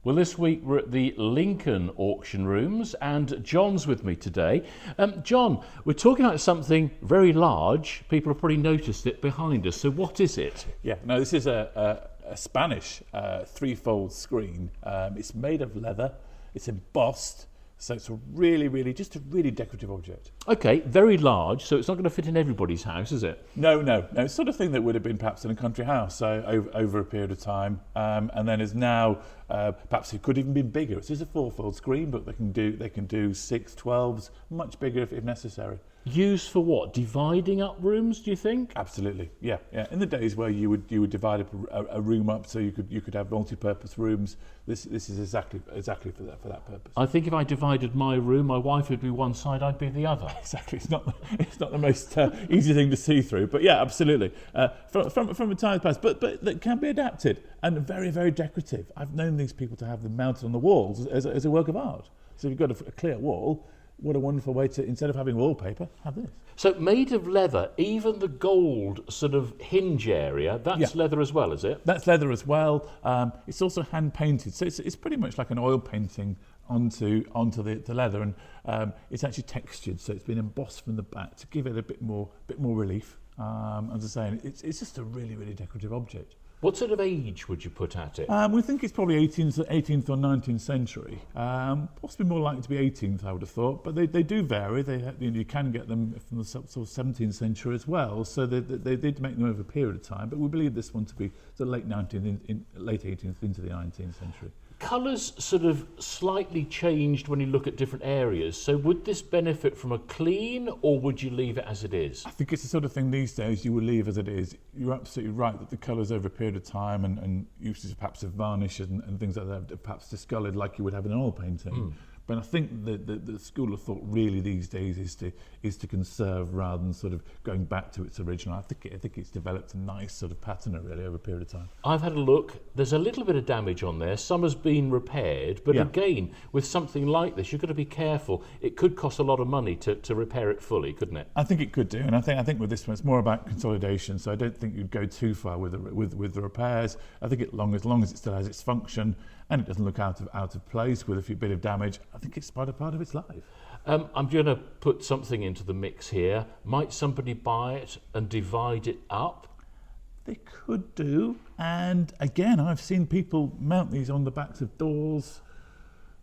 Well, this week we're at the Lincoln auction rooms and John's with me today. John, we're talking about something very large. People have probably noticed it behind us. So what is it? Yeah, no, this is a Spanish threefold screen. It's made of leather, it's embossed, so it's a really decorative object. Okay, very large, so it's not going to fit in everybody's house, is it? No, it's the sort of thing that would have been perhaps in a country house over a period of time, and then is now perhaps it could even be bigger. It is a fourfold screen, but they can do 6, 12s, much bigger if necessary. Used for what? Dividing up rooms, do you think? Absolutely, yeah. In the days where you would divide up a room up so you could have multi-purpose rooms, this is exactly for that purpose. I think if I divided my room, my wife would be one side, I'd be the other. Exactly, it's not the most easy thing to see through, but yeah, absolutely. From a time past, but that can be adapted and very decorative. I've known these people to have them mounted on the walls as a work of art. So if you've got a clear wall, what a wonderful way to, instead of having wallpaper, have this. So made of leather, even the gold sort of hinge area, that's leather as well, is it? That's leather as well. It's also hand painted, so it's pretty much like an oil painting onto the leather, and it's actually textured, so it's been embossed from the back to give it a bit more relief. As I say, it's just a really decorative object. What sort of age would you put at it? We think it's probably 18th or 19th century. Possibly more likely to be 18th, I would have thought, but they do vary. You can get them from the sort of 17th century as well, so they did make them over a period of time, but we believe this one to be the late 19th, late 18th into the 19th century. Colours sort of slightly changed when you look at different areas, so would this benefit from a clean or would you leave it as it is? I think it's the sort of thing these days you will leave as it is. You're absolutely right that the colours over a period of time and uses perhaps of varnish and things like that are perhaps discoloured like you would have in an oil painting. But I think the school of thought really these days is to conserve rather than sort of going back to its original. I think it's developed a nice sort of patina really over a period of time. I've had a look. There's a little bit of damage on there. Some has been repaired, but again, with something like this, you've got to be careful. It could cost a lot of money to repair it fully, couldn't it? I think it could do, and I think with this one, it's more about consolidation. So I don't think you'd go too far with the repairs. I think as long as it still has its function and it doesn't look out of place with a bit of damage, I think it's part of its life. I'm going to put something into the mix here. Might somebody buy it and divide it up? They could do, and again, I've seen people mount these on the backs of doors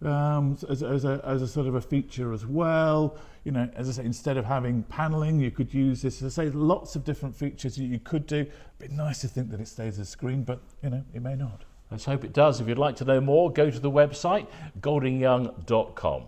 as a sort of a feature as well. You know, as I say, instead of having panelling, you could use this. As I say, lots of different features that you could do. It'd be nice to think that it stays as a screen, but you know, it may not. Let's hope it does. If you'd like to know more, go to the website goldingyoung.com.